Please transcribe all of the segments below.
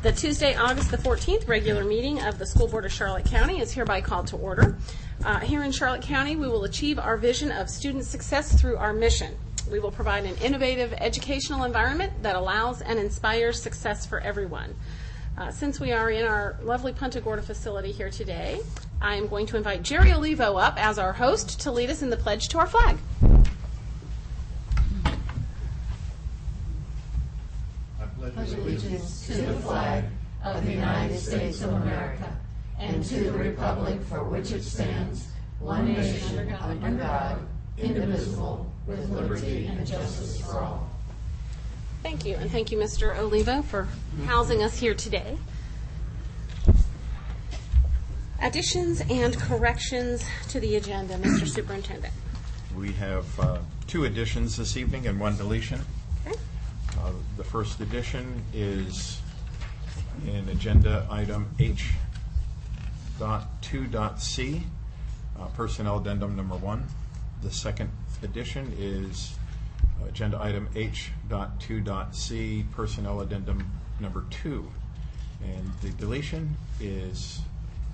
The Tuesday, August the 14th regular meeting of the School Board of Charlotte County is hereby called to order. Here in Charlotte County, we will achieve our vision of student success through our mission. We will provide an innovative educational environment that allows and inspires success for everyone. Since we are in our lovely Punta Gorda facility here today, I am going to invite Jerry Olivo up as our host to lead us in the pledge to our flag. Pledge allegiance to the flag of the United States of America and to the republic for which it stands, one nation, under God, indivisible, with liberty and justice for all. Thank you, and thank you, Mr. Olivo, for housing us here today. Additions and corrections to the agenda, Mr. Superintendent. We have 2 additions this evening and 1 deletion. Okay. The first addition is in agenda item H.2.C, personnel addendum number 1. The second addition is agenda item H.2.C, personnel addendum number 2. And the deletion is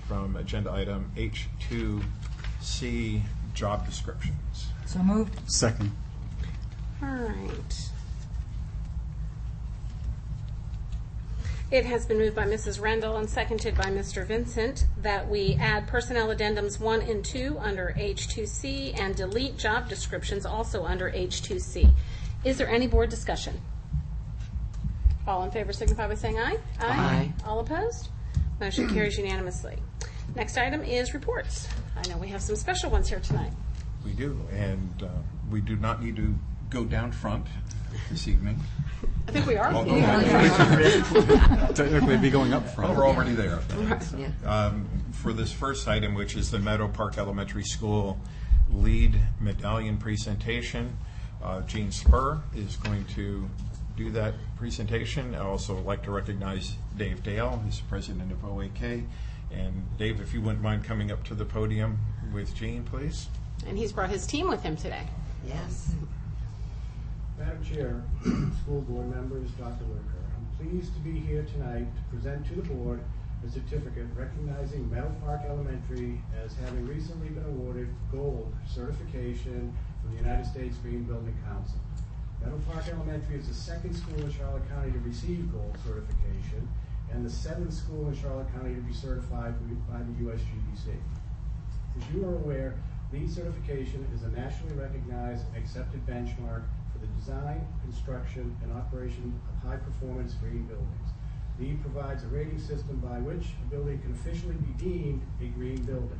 from agenda item H.2.C, job descriptions. So moved. Second. All right. It has been moved by Mrs. Rendell and seconded by Mr. Vincent that we add personnel addendums 1 and 2 under H2C and delete job descriptions also under H2C. Is there any board discussion? All in favor signify by saying aye. Aye. All opposed? Motion carries unanimously. Next item is reports. I know we have some special ones here tonight. We do, and we do not need to go down front this evening. I think we are. Technically, be going up front. Oh, we're already there. Yeah. For this first item, which is the Meadow Park Elementary School lead medallion presentation, Gene Spur is going to do that presentation. I'd also like to recognize Dave Dale, who's the president of OAK. And Dave, if you wouldn't mind coming up to the podium with Gene, please. And he's brought his team with him today. Yes. Madam Chair, school board members, Dr. Wicker, I'm pleased to be here tonight to present to the board a certificate recognizing Meadow Park Elementary as having recently been awarded Gold certification from the United States Green Building Council. Meadow Park Elementary is the 2nd school in Charlotte County to receive Gold certification and the 7th school in Charlotte County to be certified by the USGBC. As you are aware, LEED certification is a nationally recognized and accepted benchmark for the design, construction, and operation of high-performance green buildings. LEED provides a rating system by which a building can officially be deemed a green building.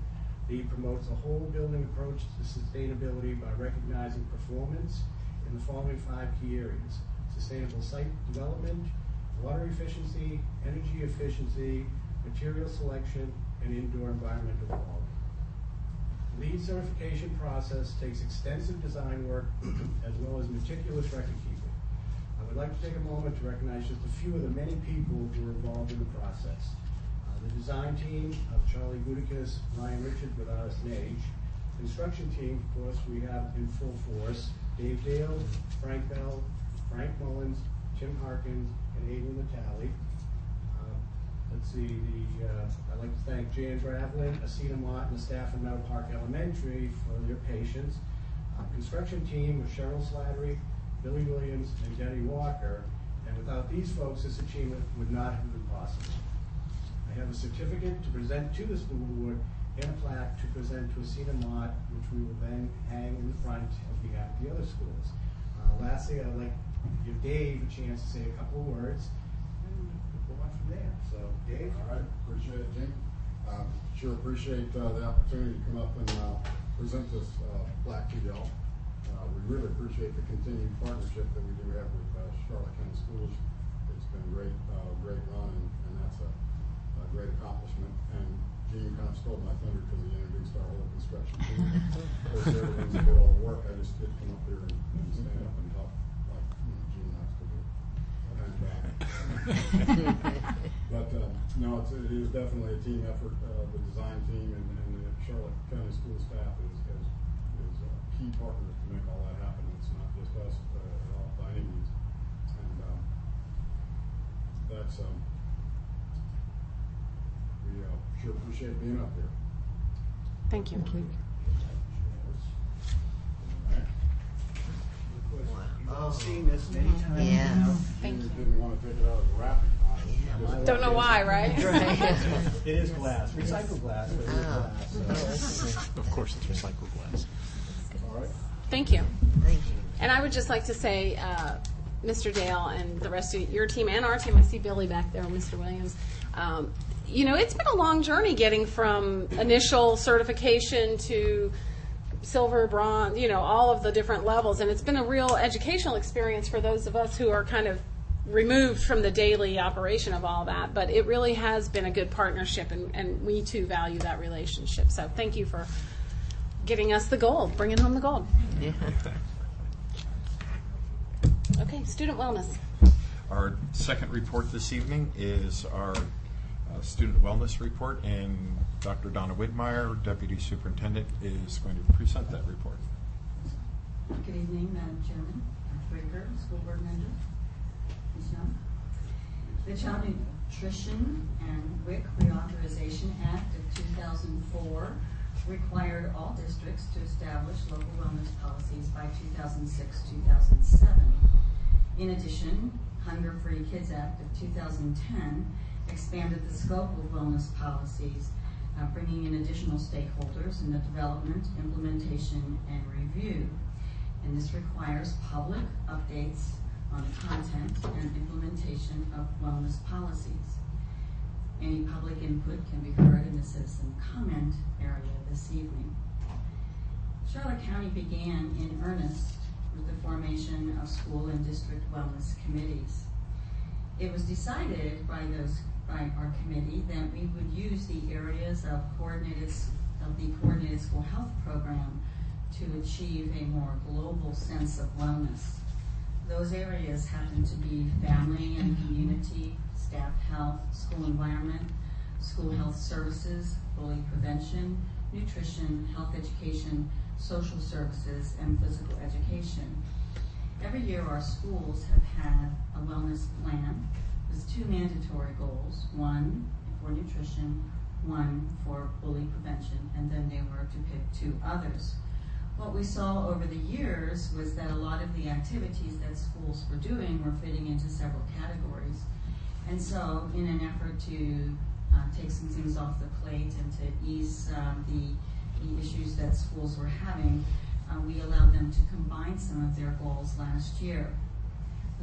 LEED promotes a whole building approach to sustainability by recognizing performance in the following 5 key areas: sustainable site development, water efficiency, energy efficiency, material selection, and indoor environmental quality. The LEED certification process takes extensive design work as well as meticulous record keeping. I would like to take a moment to recognize just a few of the many people who are involved in the process. The design team of Charlie Gudicus, Ryan Richard with RS&H. Construction team, of course, we have in full force Dave Dale, Frank Bell, Frank Mullins, Tim Harkins, and Adrian Natale. Let's see, I'd like to thank Jan Gravlin, Asina Mott, and the staff of Meadow Park Elementary for their patience. Construction team with Cheryl Slattery, Billy Williams, and Denny Walker. And without these folks, this achievement would not have been possible. I have a certificate to present to the school board and a plaque to present to Asina Mott, which we will then hang in the front of behalf of the other schools. Lastly, I'd like to give Dave a chance to say a couple of words. Go on from there. So, Dave? All right, appreciate it, Gene. Sure appreciate the opportunity to come up and present this plaque to y'all. We really appreciate the continued partnership that we do have with Charlotte County Schools. It's been great, great run, and that's a great accomplishment. And Gene kind of stole my thunder because he introduced our whole construction team. Of course, everyone's did all the work. I just did come up here and stand up and talk like Gene likes to do. But no, it is definitely a team effort. The design team and the Charlotte County School staff is key partners to make all that happen. It's not just us by any means. And that's Sure appreciate being up here. Thank you. You've all seen this many times Yeah. now. Thank you. Didn't want to take it out of the wrapping time. Don't know why, right? It is glass, recycled glass, but it is Oh. glass. Of course, it's recycled glass. All right. Thank you. Thank you. And I would just like to say, Mr. Dale and the rest of your team and our team, I see Billy back there, Mr. Williams. You know, it's been a long journey getting from initial certification to silver, bronze, you know, all of the different levels. And it's been a real educational experience for those of us who are kind of removed from the daily operation of all that. But it really has been a good partnership, and we too value that relationship. So thank you for getting us the gold, bringing home the gold. Yeah. Okay, student wellness. Our second report this evening is our student wellness report, and Dr. Donna Widmeyer, Deputy Superintendent, is going to present that report. Good evening, Madam Chairman, Dr. Baker, School Board Member, Ms. Young. The Child Nutrition and WIC Reauthorization Act of 2004 required all districts to establish local wellness policies by 2006-2007. In addition, Hunger Free Kids Act of 2010 expanded the scope of wellness policies, bringing in additional stakeholders in the development, implementation, and review. And this requires public updates on the content and implementation of wellness policies. Any public input can be heard in the citizen comment area this evening. Charlotte County began in earnest with the formation of school and district wellness committees. It was decided by our committee that we would use the areas of the coordinated school health program to achieve a more global sense of wellness. Those areas happen to be family and community, staff health, school environment, school health services, bullying prevention, nutrition, health education, social services, and physical education. Every year our schools have had a wellness plan with 2 mandatory goals, 1 for nutrition, 1 for bully prevention, and then they were to pick 2 others. What we saw over the years was that a lot of the activities that schools were doing were fitting into several categories. And so in an effort to take some things off the plate and to ease the issues that schools were having, we allowed them to combine some of their goals last year.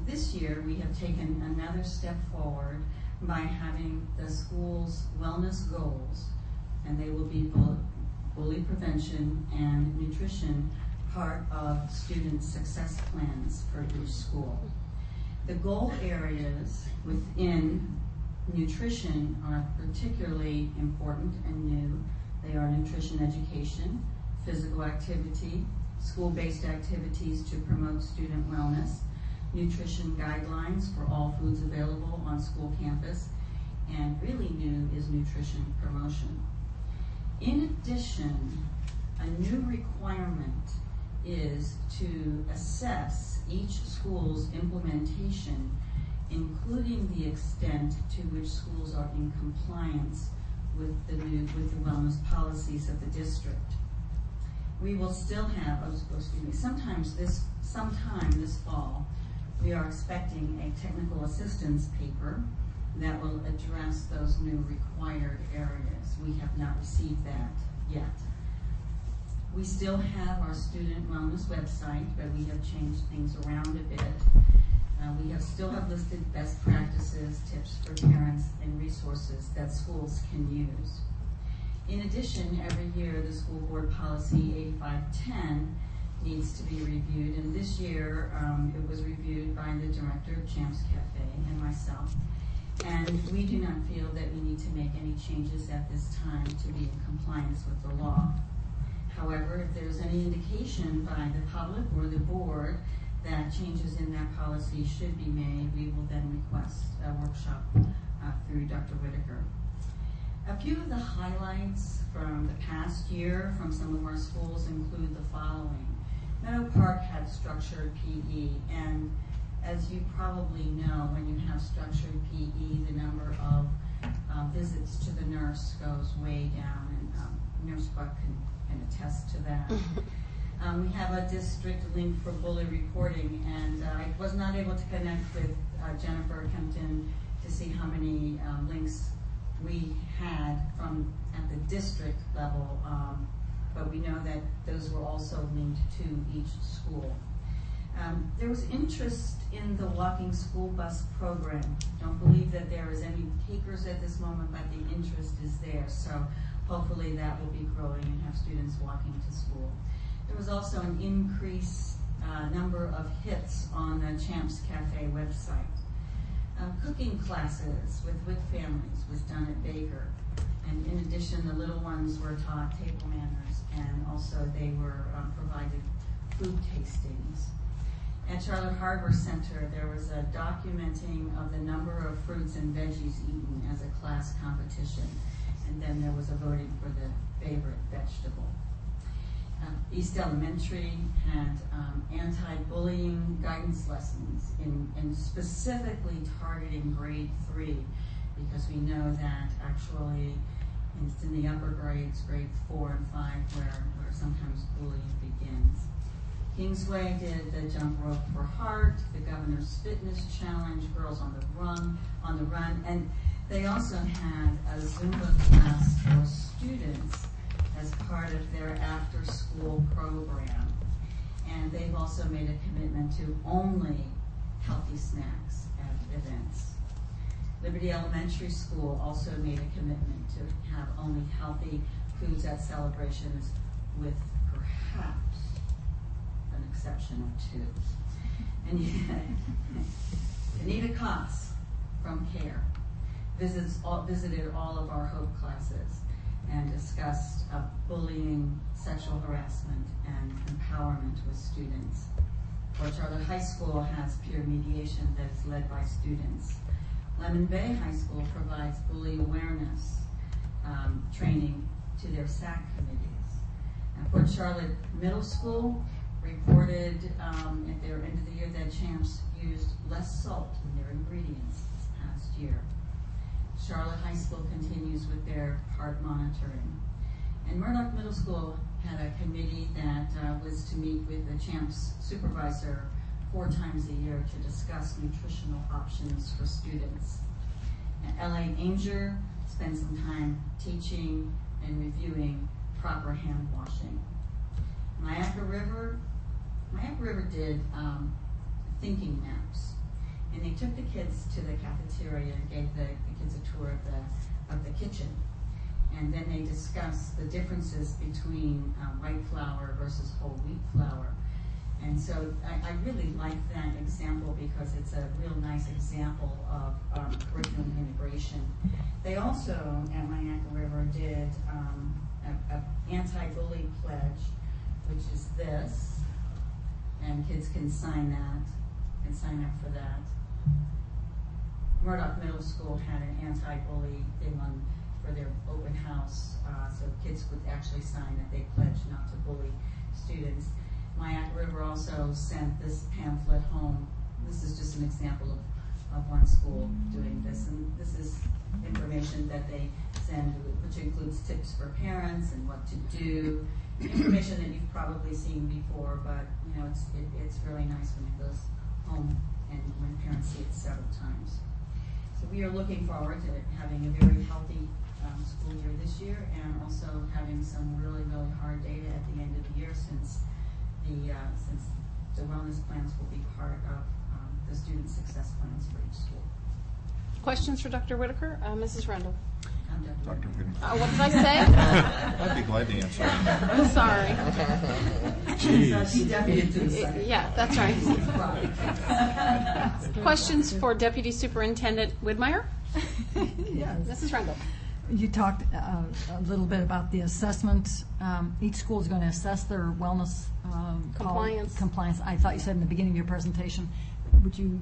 This year, we have taken another step forward by having the school's wellness goals, and they will be bully prevention and nutrition part of student success plans for each school. The goal areas within nutrition are particularly important and new. They are nutrition education, physical activity, school-based activities to promote student wellness, nutrition guidelines for all foods available on school campus, and really new is nutrition promotion. In addition, a new requirement is to assess each school's implementation, including the extent to which schools are in compliance with the wellness policies of the district. We will still have, sometime this fall, we are expecting a technical assistance paper that will address those new required areas. We have not received that yet. We still have our student wellness website, but we have changed things around a bit. We still have listed best practices, tips for parents, and resources that schools can use. In addition, every year the school board policy 8510 needs to be reviewed, and this year it was reviewed by the director of Champs Cafe and myself. And we do not feel that we need to make any changes at this time to be in compliance with the law. However, if there's any indication by the public or the board that changes in that policy should be made, we will then request a workshop through Dr. Whitaker. A few of the highlights from the past year from some of our schools include the following. Meadow Park had structured PE, and as you probably know, when you have structured PE, the number of visits to the nurse goes way down, and Nurse Buck can attest to that. We have a district link for bully reporting, and I was not able to connect with Jennifer Kempton to see how many links we had from at the district level, but we know that those were also linked to each school. There was interest in the walking school bus program. Don't believe that there is any takers at this moment, but the interest is there. So hopefully that will be growing and have students walking to school. There was also an increased number of hits on the Champs Cafe website. Cooking classes with WIC families was done at Baker. And in addition, the little ones were taught table manners, and also they were provided food tastings. At Charlotte Harbor Center, there was a documenting of the number of fruits and veggies eaten as a class competition. And then there was a voting for the favorite vegetable. East Elementary had anti-bullying guidance lessons in specifically targeting grade 3, because we know that actually it's in the upper grades, grade 4 and 5, where sometimes bullying begins. Kingsway did the jump rope for heart, the governor's fitness challenge, girls on the run, and they also had a Zumba class for students as part of their after-school program. And they've also made a commitment to only healthy snacks at events. Liberty Elementary School also made a commitment to have only healthy foods at celebrations, with perhaps an exception of 2. And Anita Koss from CARE visited all of our Hope classes and discussed bullying, sexual harassment, and empowerment with students. Port Charlotte High School has peer mediation that is led by students. Lemon Bay High School provides bully awareness training to their SAC committees. And Port Charlotte Middle School reported at their end of the year that Champs used less salt in their ingredients this past year. Charlotte High School continues with their heart monitoring. And Murdoch Middle School had a committee that was to meet with the Champs supervisor 4 times a year to discuss nutritional options for students. And LA Ainger spent some time teaching and reviewing proper hand washing. Niagara River did thinking maps. And they took the kids to the cafeteria and gave the kids a tour of the kitchen. And then they discussed the differences between white flour versus whole wheat flour. And so I really like that example because it's a real nice example of curriculum integration. They also, at Niagara River, did an anti-bully pledge, which is this. And kids can sign that and sign up for that. Murdoch Middle School had an anti-bully thing on for their open house, so kids would actually sign that they pledge not to bully students. Mayak River also sent this pamphlet home. This is just an example of one school doing this, and this is information that they send, which includes tips for parents and what to do. Information that you've probably seen before, but you know it's really nice when it goes home and when parents see it several times. So we are looking forward to having a very healthy school year this year, and also having some really, really hard data at the end of the year, since the wellness plans will be part of the student success plans for each school. Questions for Dr. Whitaker? Mrs. Rendell. Dr. Whitaker. What did I say? I'd be glad to answer. I'm sorry. She's deputy to the second. Yeah, that's right. Questions for Deputy Superintendent Widmeyer? Yes. Mrs. Rendell. You talked a little bit about the assessment. Each school is going to assess their wellness compliance. I thought you said in the beginning of your presentation. Would you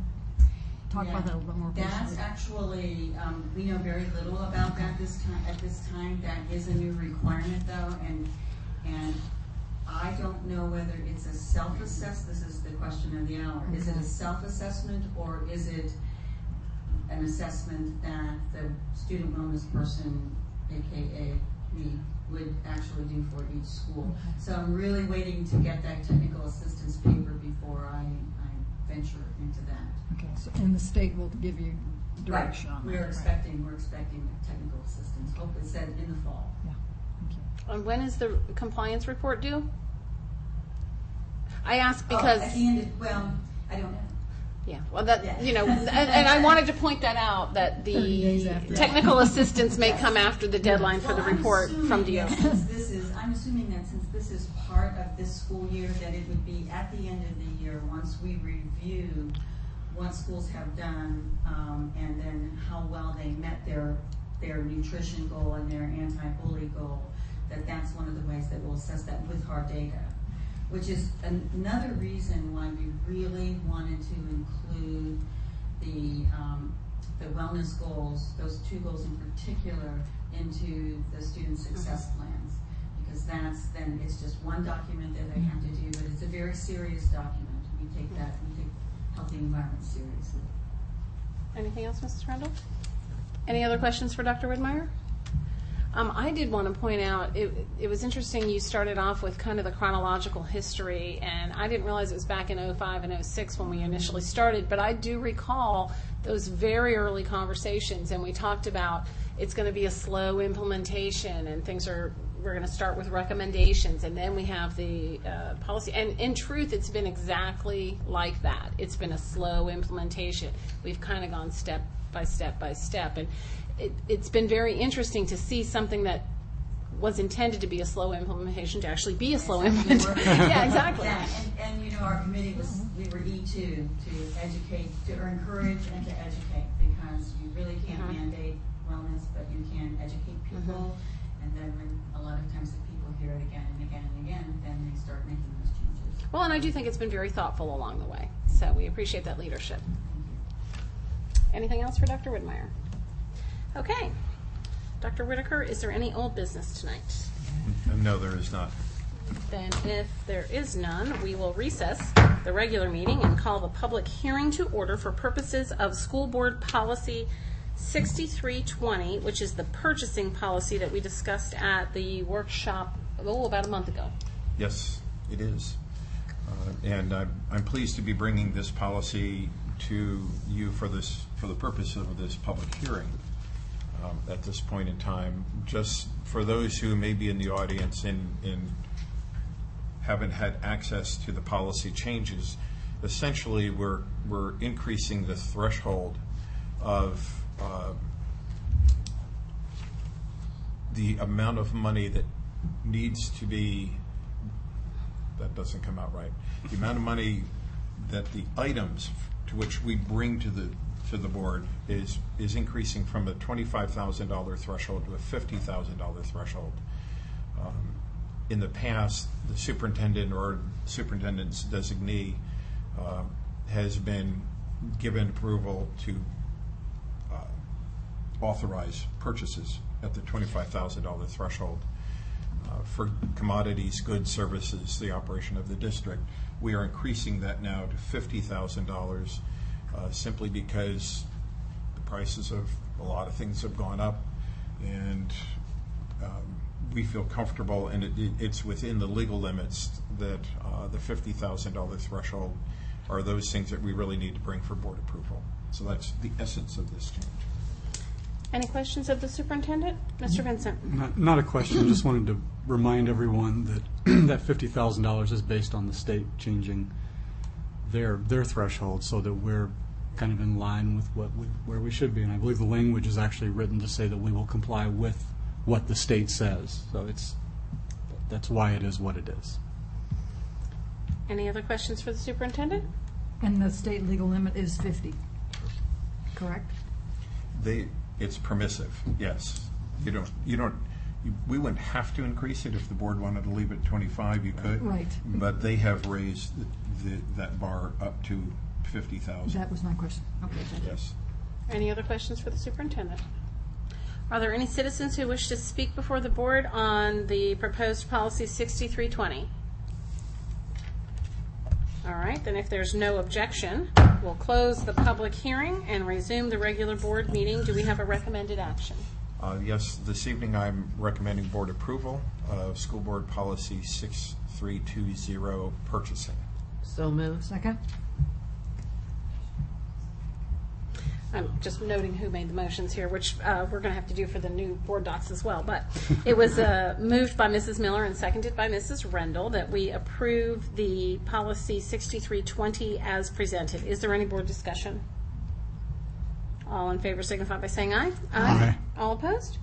talk about that a little bit more? That's actually, we know very little about that at this time. That is a new requirement, though, and I don't know whether it's a self-assess. This is the question of the hour. Is it a self-assessment, or is it an assessment that the student wellness person, AKA me, would actually do for each school. So I'm really waiting to get that technical assistance paper before I venture into that. Okay, so, and the state will give you direction on that. We're expecting technical assistance. Hope it's said in the fall. Yeah, thank you. And when is the compliance report due? I ask because at the end of, I don't know. yeah, well, that Yeah. and I wanted to point that out that 30 days the after. technical assistance may come after the deadline for the Well, I'm report from assuming DO. that I'm assuming that since this is part of this school year, that it would be at the end of the year, once we review what schools have done, and then how well they met their nutrition goal and their anti-bully goal, that's one of the ways that we'll assess that with hard data. Which is another reason why we really wanted to include the wellness goals, those 2 goals in particular, into the student success plans. Because then it's just one document that they have to do, but it's a very serious document. We take healthy environment seriously. Anything else, Mrs. Randall? Any other questions for Dr. Widmeyer? I did want to point out, it was interesting you started off with kind of the chronological history, and I didn't realize it was back in 05 and 06 when we initially started, but I do recall those very early conversations, and we talked about it's going to be a slow implementation, and we're going to start with recommendations, and then we have the policy. And in truth, it's been exactly like that. It's been a slow implementation. We've kind of gone step by step by step, and it's been very interesting to see something that was intended to be a slow implementation to actually be a slow implementation. Yeah, exactly. Yeah, and our committee we were E2 to educate, to encourage and to educate, because you really can't mandate wellness, but you can educate people, and then when a lot of times if people hear it again and again and again, then they start making those changes. Well, and I do think it's been very thoughtful along the way, so we appreciate that leadership. Anything else for Dr. Widmeyer? Okay. Dr. Whitaker, is there any old business tonight? No, there is not. Then if there is none, we will recess the regular meeting and call the public hearing to order for purposes of School Board Policy 6320, which is the purchasing policy that we discussed at the workshop about a month ago. Yes, it is. And I'm pleased to be bringing this policy to you for the purpose of this public hearing at this point in time. Just for those who may be in the audience and haven't had access to the policy changes, essentially we're increasing the threshold of the amount of money that needs to be, that doesn't come out right, the amount of money that the items to which we bring to the board is increasing from a $25,000 threshold to a $50,000 threshold. In the past, the superintendent or superintendent's designee has been given approval to authorize purchases at the $25,000 threshold. For commodities, goods, services, the operation of the district, we are increasing that now to $50,000 simply because the prices of a lot of things have gone up, and we feel comfortable, and it's within the legal limits that the $50,000 threshold are those things that we really need to bring for board approval. So that's the essence of this change. Any questions of the superintendent? Mr. Vincent? Not a question. I just wanted to remind everyone that that $50,000 is based on the state changing their threshold, so that we're kind of in line with where we should be. And I believe the language is actually written to say that we will comply with what the state says. So that's why it is what it is. Any other questions for the superintendent? And the state legal limit is 50, correct? It's permissive, yes. We wouldn't have to increase it. If the board wanted to leave it 25, you could. Right. But they have raised that bar up to 50,000. That was my question. Okay. Yes. Any other questions for the superintendent? Are there any citizens who wish to speak before the board on the proposed policy 6320? All right, then if there's no objection, we'll close the public hearing and resume the regular board meeting. Do we have a recommended action? Yes, this evening I'm recommending board approval of School Board Policy 6320, purchasing. So moved. Second? I'm just noting who made the motions here, which we're going to have to do for the new board docs as well. But it was moved by Mrs. Miller and seconded by Mrs. Rendell that we approve the policy 6320 as presented. Is there any board discussion? All in favor signify by saying aye. Aye. All opposed?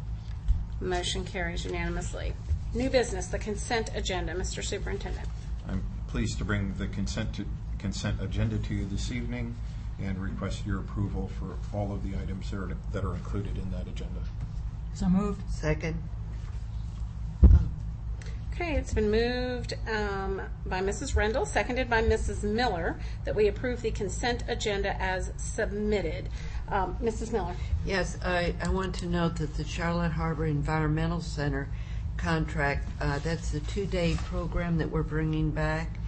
Motion carries unanimously. New business, the consent agenda. Mr. Superintendent. I'm pleased to bring the consent agenda to you this evening and request your approval for all of the items that are included in that agenda. So moved. Second. Okay, it's been moved by Mrs. Rendell, seconded by Mrs. Miller, that we approve the consent agenda as submitted. Mrs. Miller. Yes, I want to note that the Charlotte Harbor Environmental Center contract, that's the 2-day program that we're bringing back,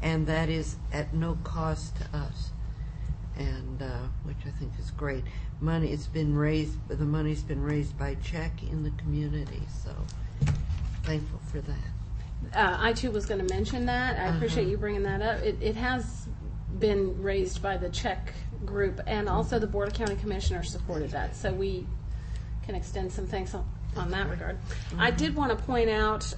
and that is at no cost to us, and which I think is great. The money's been raised by check in the community, so thankful for that. I too was going to mention that. I appreciate you bringing that up. It has been raised by the Czech group, and also the Board of County Commissioners supported that, so we can extend some thanks on that regard. I did want to point out,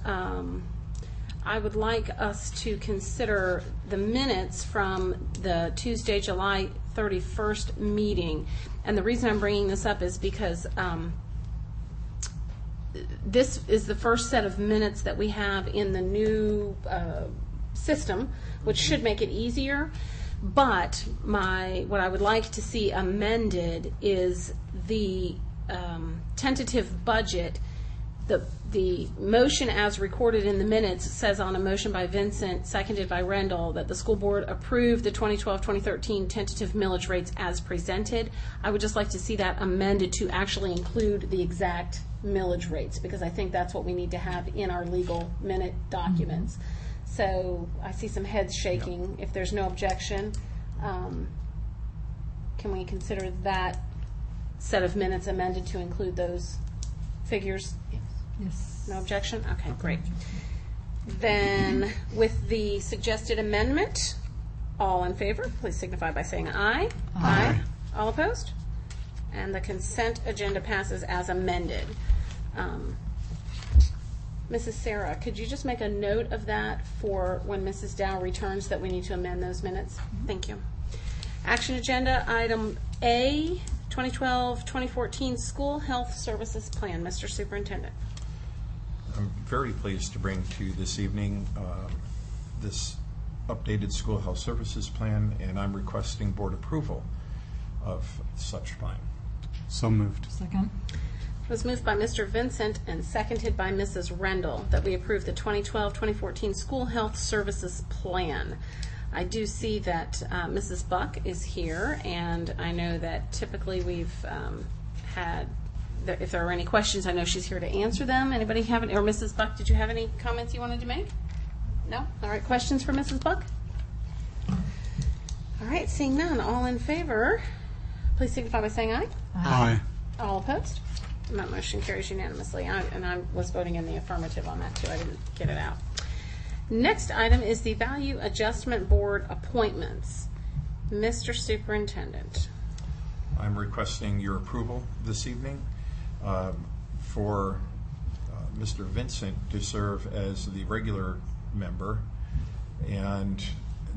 I would like us to consider the minutes from the Tuesday, July 31st meeting, and the reason I'm bringing this up is because this is the first set of minutes that we have in the new system, which should make it easier. But what I would like to see amended is the tentative budget. The motion as recorded in the minutes says on a motion by Vincent, seconded by Rendell, that the school board approved the 2012-2013 tentative millage rates as presented. I would just like to see that amended to actually include the exact millage rates, because I think that's what we need to have in our legal minute documents. So I see some heads shaking. If there's no objection, can we consider that set of minutes amended to include those figures? Yes. No objection? Okay, great. Then with the suggested amendment, all in favor, please signify by saying aye. Aye. All opposed? And the consent agenda passes as amended. Mrs. Sarah, could you just make a note of that for when Mrs. Dow returns that we need to amend those minutes? Thank you. Action agenda item A, 2012-2014 School Health Services Plan. Mr. Superintendent. I'm very pleased to bring to you this evening this updated school health services plan, and I'm requesting board approval of such plan. So moved. Second? It was moved by Mr. Vincent and seconded by Mrs. Rendell that we approve the 2012-2014 School Health Services Plan. I do see that Mrs. Buck is here, and I know that typically we've had, if there are any questions, I know she's here to answer them. Anybody have any, or Mrs. Buck, did you have any comments you wanted to make? No? All right, questions for Mrs. Buck? All right, seeing none, all in favor, please signify by saying aye. Aye. All opposed? And that motion carries unanimously. And I was voting in the affirmative on that, too. I didn't get it out. Next item is the Value Adjustment Board appointments. Mr. Superintendent. I'm requesting your approval this evening for Mr. Vincent to serve as the regular member, and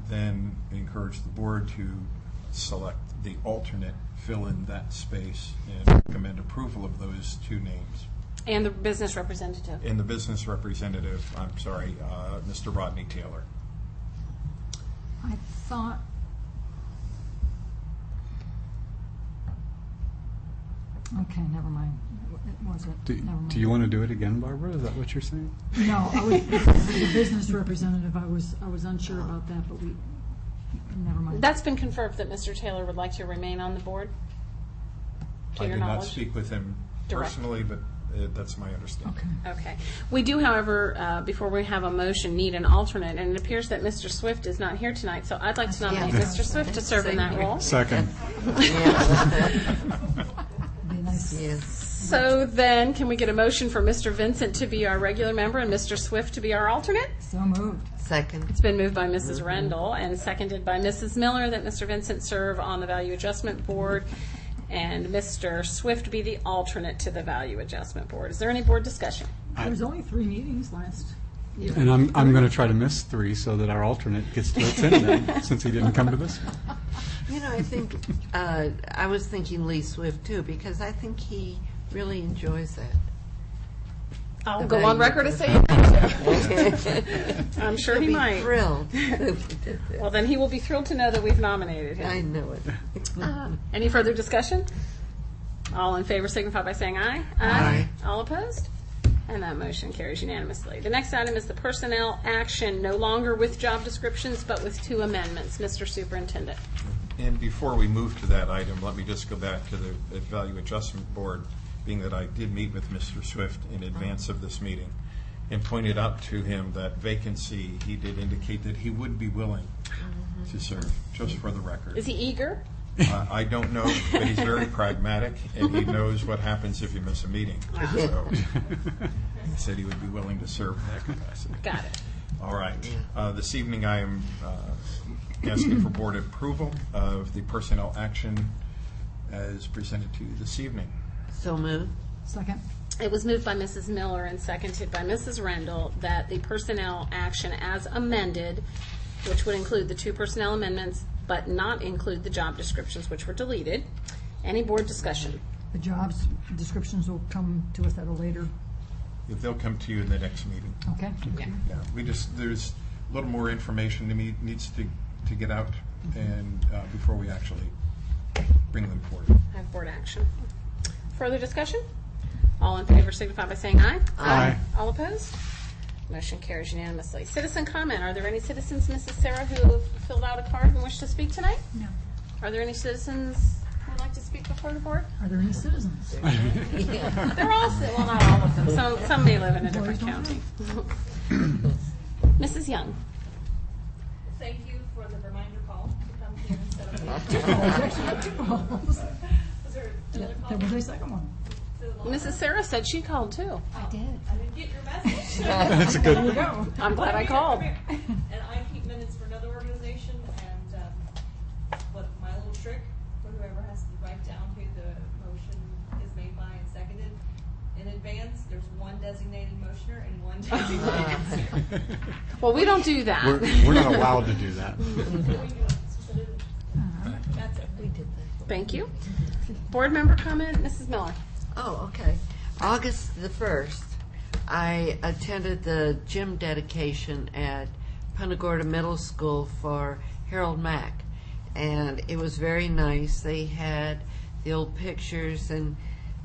then encourage the board to select the alternate, fill in that space, and recommend approval of those two names. And the business representative. And the business representative, I'm sorry, Mr. Rodney Taylor. I thought, okay, never mind. It wasn't. Never mind. Do you want to do it again, Barbara? Is that what you're saying? No, the business representative, I was unsure about that, but never mind. That's been confirmed that Mr. Taylor would like to remain on the board, to I your did not knowledge? speak with him Direct. personally, but That's my understanding. Okay. We do, however, before we have a motion, need an alternate, and it appears that Mr. Swift is not here tonight, so I'd like to nominate Yeah. Mr. Swift to serve in that role. Second. Be nice. Yes. So then, can we get a motion for Mr. Vincent to be our regular member and Mr. Swift to be our alternate? So moved. Second. It's been moved by Mrs. Rendell and seconded by Mrs. Miller that Mr. Vincent serve on the Value Adjustment Board and Mr. Swift be the alternate to the Value Adjustment Board. Is there any board discussion? There was only 3 meetings last year. And I'm going to try to miss 3 so that our alternate gets to attend them, since he didn't come to this one. You know, I think, I was thinking Lee Swift too, because I think he really enjoys that. I'll The go on Value record as saying that. I'm sure he He'll be might. thrilled if we did that. Well, then he will be thrilled to know that we've nominated him. I know it. Any further discussion? All in favor signify by saying aye. Aye. All opposed? And that motion carries unanimously. The next item is the personnel action, no longer with job descriptions, but with 2 amendments. Mr. Superintendent. And before we move to that item, let me just go back to the Value Adjustment Board, being that I did meet with Mr. Swift in advance of this meeting and pointed out to him that vacancy. He did indicate that he would be willing to serve, just for the record. Is he eager? I don't know, but he's very pragmatic, and he knows what happens if you miss a meeting. So he said he would be willing to serve in that capacity. Got it. All right. This evening, I am asking for board approval of the personnel action as presented to you this evening. So moved. Second. It was moved by Mrs. Miller and seconded by Mrs. Rendell that the personnel action as amended, which would include the 2 personnel amendments, but not include the job descriptions, which were deleted. Any board discussion? The jobs descriptions will come to us at a later, If they'll come to you in the next meeting. okay? Yeah. Yeah, there's a little more information to me needs to get out, and before we actually bring them forward. Have board action. Further discussion? All in favor signify by saying aye. Aye. All opposed? Motion carries unanimously. Citizen comment. Are there any citizens, Mrs. Sarah, who have filled out a card and wish to speak tonight? No. Are there any citizens who would like to speak before the board? Are there any citizens? They're all, well, not all of them. Some may live in a different county. Mrs. Young. Thank you for the reminder call to come here instead of. Was there another call? There was a second one. Mrs. Sarah said she called too. I did. I didn't get your message. That's a good There you go. I'm glad I called. And I keep minutes for another organization, and what my little trick for whoever has to write down who the motion is made by and seconded in advance. There's one designated motioner and one designated. Well, we don't do that. We're not allowed to do that. That's it. We did that. Thank you. Board member comment, Mrs. Miller. Oh, okay. August the 1st, I attended the gym dedication at Punta Gorda Middle School for Harold Mack, and it was very nice. They had the old pictures and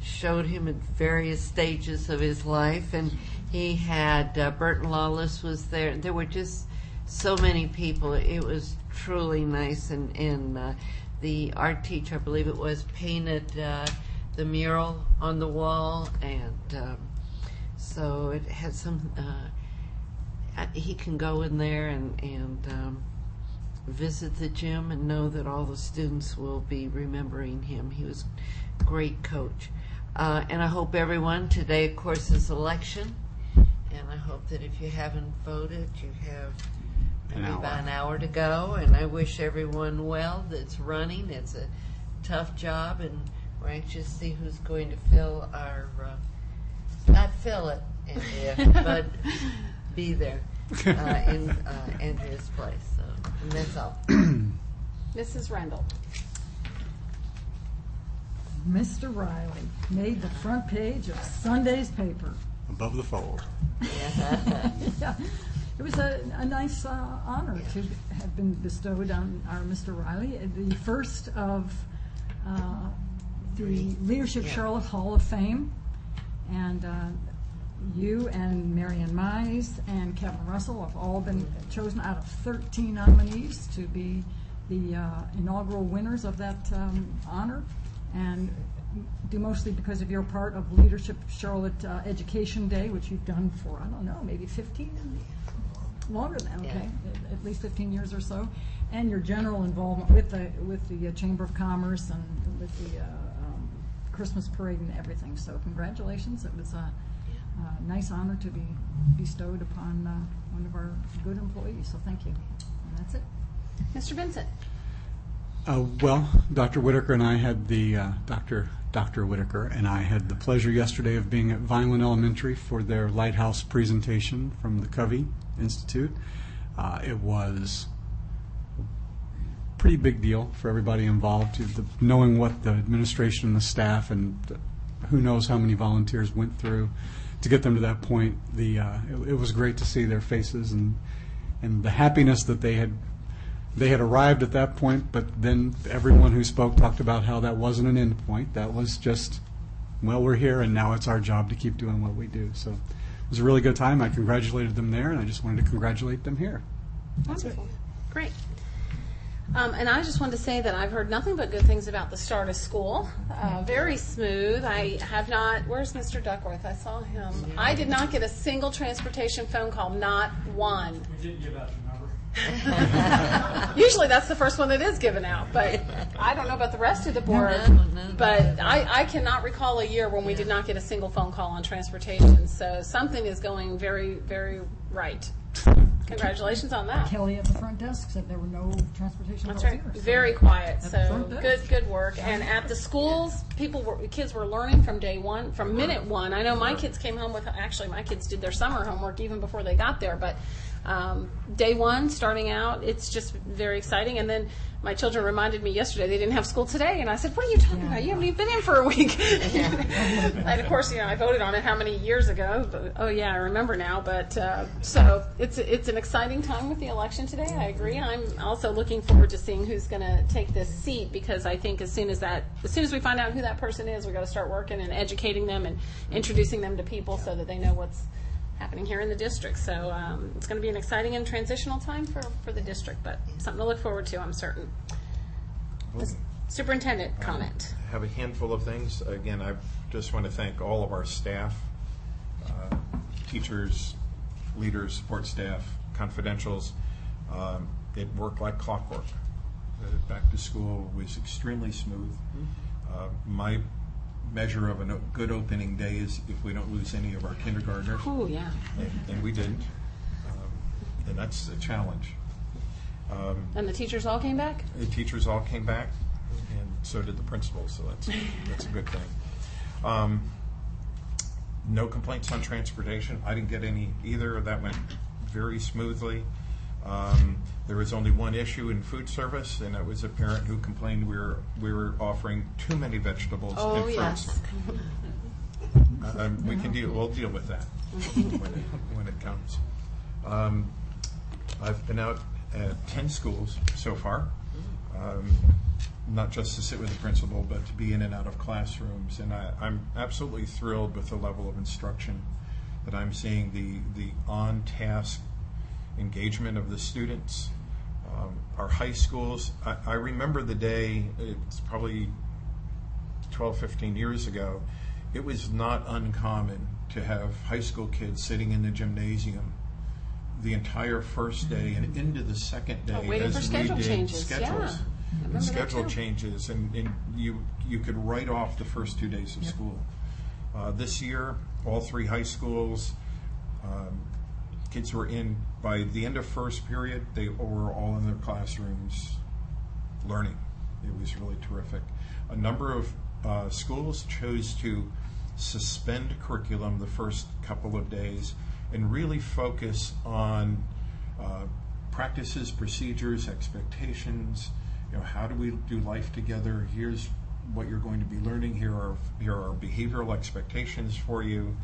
showed him at various stages of his life, and he had Burton Lawless was there. There were just so many people. It was truly nice, and the art teacher, I believe it was, painted the mural on the wall, and so it had some. He can go in there and visit the gym and know that all the students will be remembering him. He was a great coach, and I hope everyone today, of course, is election, and I hope that if you haven't voted, you have maybe about an hour to go. And I wish everyone well that's running. It's a tough job, and we're anxious to see who's going to fill our, not fill it, Andrea, but be there in Andrea's place. So, and that's all. Mrs. Rendell. Mr. Riley made the front page of Sunday's paper. Above the fold. Yeah. It was a nice honor to have been bestowed on our Mr. Riley, the first of the Leadership Charlotte Hall of Fame. And you and Marion Mize and Kevin Russell have all been chosen out of 13 nominees to be the inaugural winners of that honor. and due mostly because of your part of Leadership Charlotte Education Day, which you've done for, I don't know, maybe 15, longer than that, okay, at least 15 years or so, and your general involvement with the Chamber of Commerce and with the Christmas parade and everything. So congratulations. It was a nice honor to be bestowed upon one of our good employees, so thank you. And that's it. Mr. Vincent? Well, Dr. Whitaker and I had the Dr. Whitaker and I had the pleasure yesterday of being at Vineland Elementary for their Lighthouse presentation from the Covey Institute. It was a pretty big deal for everybody involved, knowing what the administration and the staff and who knows how many volunteers went through to get them to that point. It was great to see their faces and the happiness that they had arrived at that point, but then everyone who spoke talked about how that wasn't an end point. That was just, well, we're here, and now it's our job to keep doing what we do. So it was a really good time. I congratulated them there, and I just wanted to congratulate them here. That's it. Wonderful. Great. And I just wanted to say that I've heard nothing but good things about the start of school. Very smooth. I have not, where's Mr. Duckworth? I saw him. I did not get a single transportation phone call, not one. We didn't give out your number. Usually that's the first one that is given out, but I don't know about the rest of the board. But I cannot recall a year when we did not get a single phone call on transportation. So something is going very, very right. Congratulations on that. Kelly at the front desk said there were no transportation That's calls right. either, so- Very quiet. At the So front desk. good work. And at the schools, kids were learning from day one, from minute one. I know my kids came home with, actually my kids did their summer homework even before they got there, but day one, starting out, it's just very exciting. And then my children reminded me yesterday they didn't have school today, and I said, what are you talking about? You haven't even been in for a week. And of course, I voted on it how many years ago? But, oh yeah, I remember now. But so it's an exciting time with the election today. I agree. I'm also looking forward to seeing who's going to take this seat, because I think as soon as we find out who that person is, we got to start working and educating them and introducing them to people so that they know what's happening here in the district. So it's going to be an exciting and transitional time for the district, but something to look forward to, I'm certain. Superintendent comment. I have a handful of things. Again, I just want to thank all of our staff, teachers, leaders, support staff, confidentials. It worked like clockwork. Back to school was extremely smooth. My measure of a good opening day is if we don't lose any of our kindergartners. Oh, yeah. And we didn't. And that's a challenge. And the teachers all came back? The teachers all came back, and so did the principals, so that's a good thing. No complaints on transportation. I didn't get any either. That went very smoothly. There was only one issue in food service, and it was a parent who complained we were offering too many vegetables and fruits. Yes. We'll deal with that when it comes. I've been out at 10 schools so far, not just to sit with the principal, but to be in and out of classrooms, and I'm absolutely thrilled with the level of instruction that I'm seeing, the on-task engagement of the students. Our high schools, I remember the day, it's probably 12, 15 years ago, it was not uncommon to have high school kids sitting in the gymnasium the entire first day and into the second day waiting for as schedule we did changes. schedules. Yeah. I remember And that schedule too. changes, and you could write off the first 2 days of school. This year, all 3 high schools, kids were in, by the end of first period, they were all in their classrooms learning. It was really terrific. A number of schools chose to suspend curriculum the first couple of days and really focus on practices, procedures, expectations. How do we do life together? Here's what you're going to be learning. Here are behavioral expectations for you.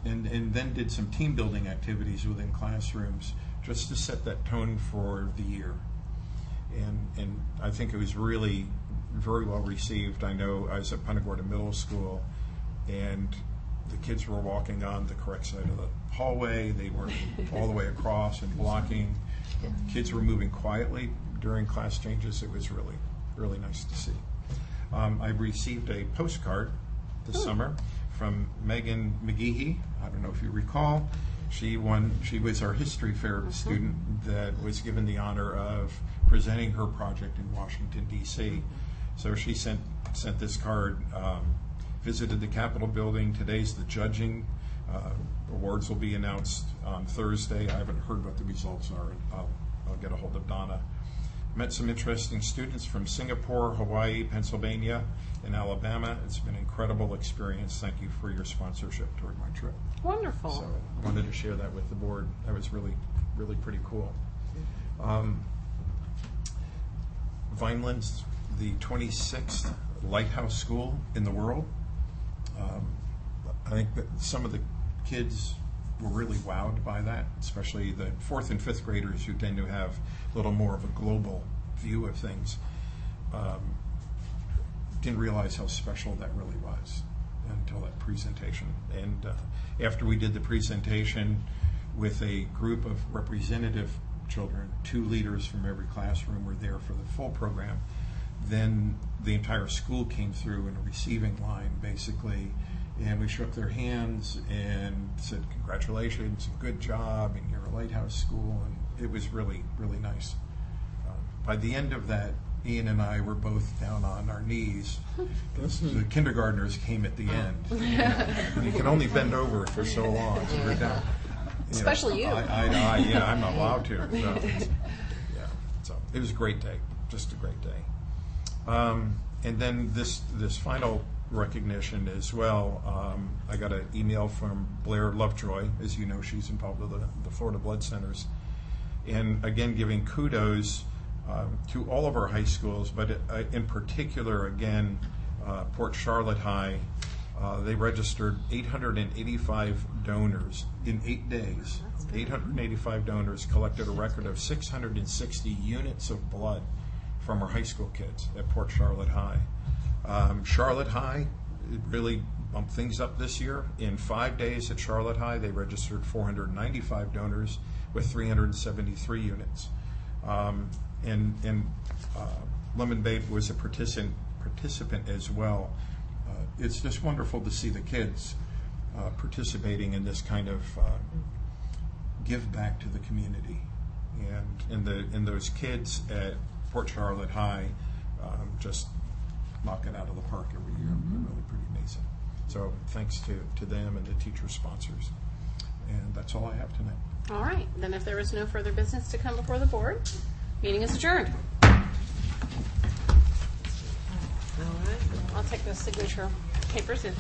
And then did some team building activities within classrooms just to set that tone for the year. And I think it was really very well received. I know I was at Punta Gorda Middle School, and the kids were walking on the correct side of the hallway. They weren't all the way across and blocking. Kids were moving quietly during class changes. It was really, really nice to see. I received a postcard this summer from Megan McGeehee. I don't know if you recall. She was our history fair student that was given the honor of presenting her project in Washington, D.C. So she sent this card, visited the Capitol building. Today's the judging. Awards will be announced on Thursday. I haven't heard what the results are, and I'll get a hold of Donna. Met some interesting students from Singapore, Hawaii, Pennsylvania, and Alabama. It's been an incredible experience. Thank you for your sponsorship toward my trip. Wonderful. So I wanted to share that with the board. That was really, really pretty cool. Vineland's the 26th lighthouse school in the world. I think that some of the kids were really wowed by that, especially the 4th and 5th graders who tend to have a little more of a global view of things. Didn't realize how special that really was until that presentation. And after we did the presentation with a group of representative children, 2 leaders from every classroom were there for the full program, then the entire school came through in a receiving line, basically, and we shook their hands and said, congratulations, good job, and you're a lighthouse school, and it was really, really nice. By the end of that, Ian and I were both down on our knees. The kindergartners came at the end. And you can only bend over for so long. So we're down. Especially you. Yeah, I'm not allowed to. So, yeah. So it was a great day, just a great day. And then this final recognition as well. I got an email from Blair Lovejoy. As you know, she's involved with the Florida Blood Centers. And again, giving kudos to all of our high schools, but in particular, again, Port Charlotte High. They registered 885 donors in 8 days. 885 donors, collected a record of 660 units of blood from our high school kids at Port Charlotte High. Charlotte High really bumped things up this year. In 5 days at Charlotte High, they registered 495 donors with 373 units. And Lemon Bay was a participant as well. It's just wonderful to see the kids participating in this kind of give back to the community, and those kids at Port Charlotte High just knock it out of the park every year. They're really pretty amazing. So thanks to them and the teacher sponsors. And that's all I have tonight. All right. Then if there is no further business to come before the board, meeting is adjourned. I'll take those signature papers in.